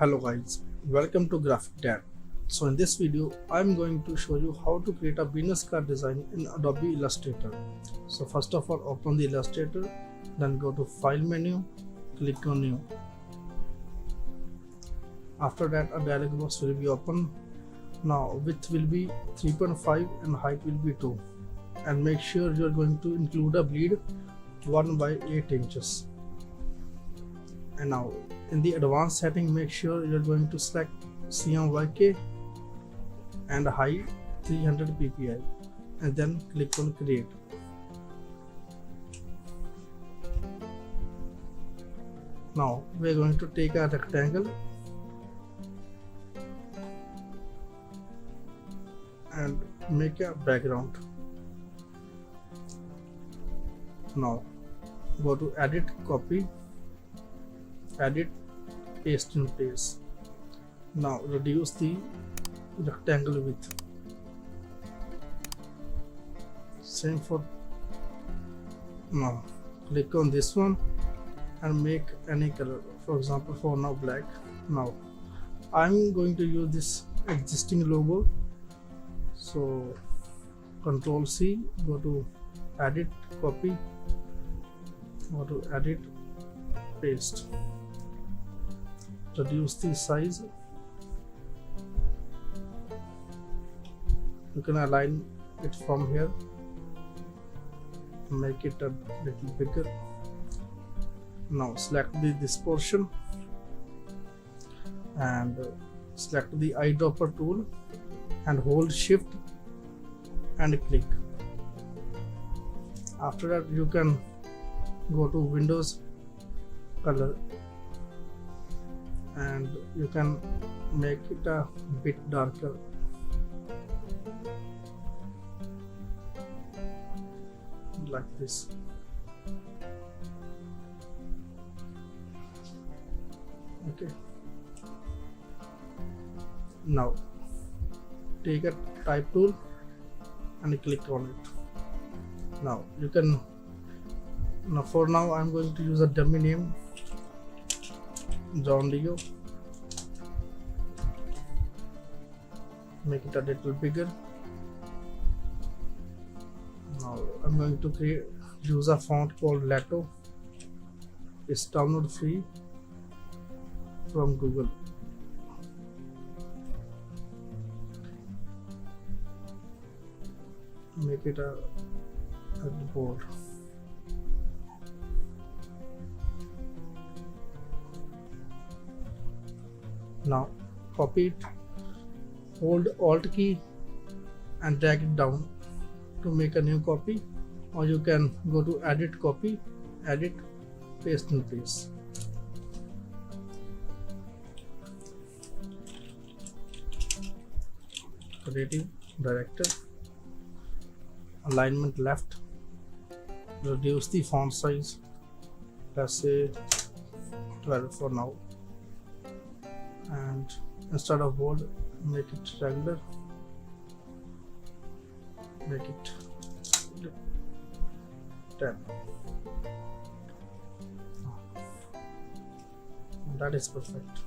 Hello guys, welcome to Graphicdad. So in this video, I'm going to show you how to create a business card design in Adobe Illustrator. So first of all, open the Illustrator, then go to File menu, click on New. After that, a dialog box will be open. Now width will be 3.5 and height will be 2. And make sure you are going to include a bleed 1 by 8 inches. And now in the advanced setting, make sure you're going to select CMYK and high 300 ppi and then click on create. Now we're going to take a rectangle and make a background. Now go to edit, copy, edit, paste in place. Now reduce the rectangle width. Same for now. Click on this one and make any color. For example, for now black. Now I'm going to use this existing logo. So Control C, go to edit, copy, go to edit, paste. Reduce the size. You can align it from here, make it a little bigger. Now select this portion and select the eyedropper tool and hold shift and click. After that, you can go to Windows, color, and you can make it a bit darker. Like this. Okay. Now take a type tool and click on it. Now you can, for now I'm going to use a dummy name, John Leo. Make it a little bigger. Now I'm going to use a font called Lato. It's download free from Google. Make it a bold. Now copy it, hold Alt key and drag it down to make a new copy, or you can go to edit, copy, edit, paste in place. Creative director, alignment left, reduce the font size, let's say 12 for now, and instead of bold, make it regular, make it 10. That is perfect.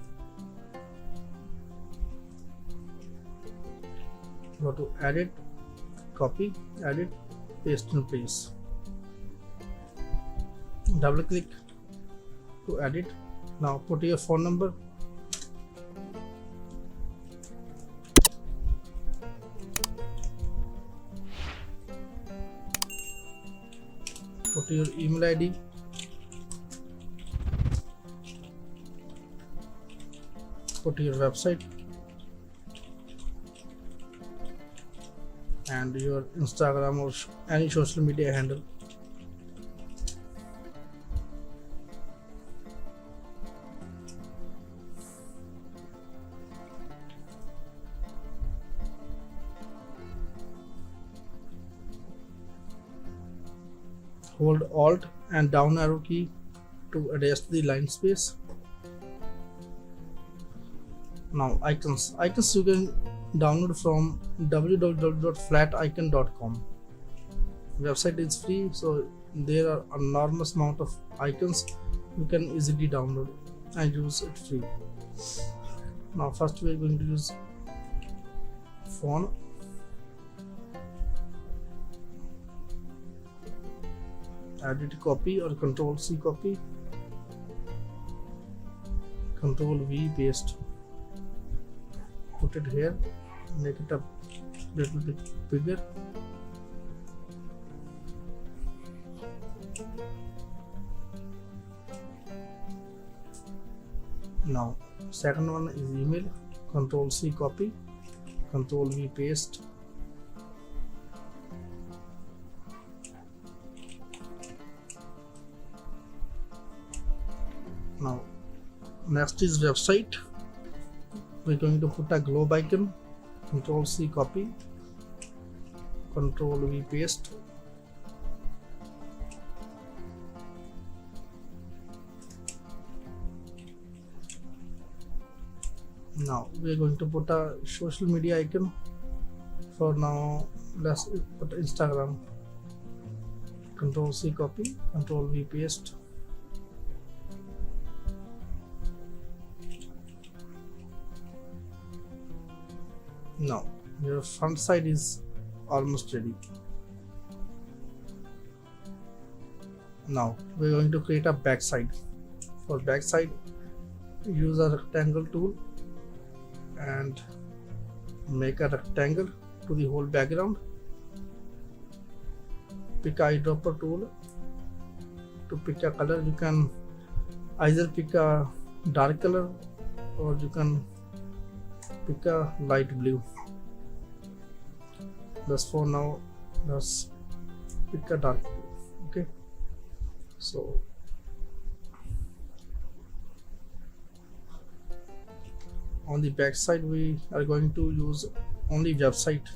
Go to edit, copy, edit, paste in place. Double click to edit. Now put your phone number. Put your email ID. Put your website and your Instagram or any social media handle. Hold Alt and down arrow key to adjust the line space. Now icons you can download from www.flaticon.com. Website is free, so there are enormous amount of icons you can easily download and use it free. Now first we are going to use phone. Edit copy or Control C copy, Control V paste. Put it here, make it a little bit bigger. Now second one is email. Control C copy, Control V paste. Now next is website. We're going to put a globe icon. Control C copy, Control V paste. Now we're going to put a social media icon. For now let's put Instagram. Control C copy, Control V paste. Now your front side is almost ready. Now we're going to create a back side. For back side, use a rectangle tool and make a rectangle to the whole background. Pick eyedropper tool to pick a color. You can either pick a dark color or you can pick a light blue. Just for now, let's pick a dark blue. Okay, so on the back side we are going to use only website.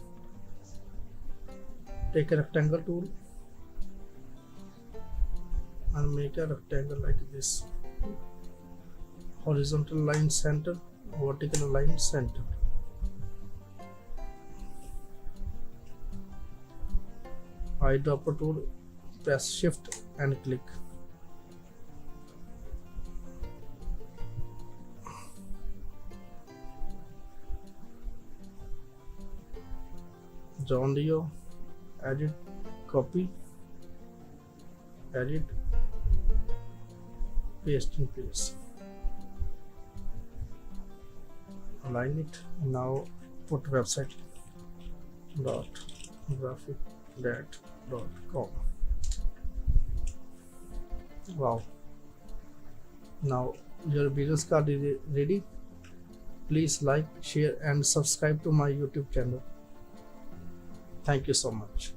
Take a rectangle tool and make a rectangle like this. Horizontal line center, vertical line center. Eyedropper tool, press shift and click. John Leo, edit, copy, edit, paste in place. Align it. Now put website dot graphicdad.com. Wow, now your business card is ready. Please like, share and subscribe to my YouTube channel. Thank you so much.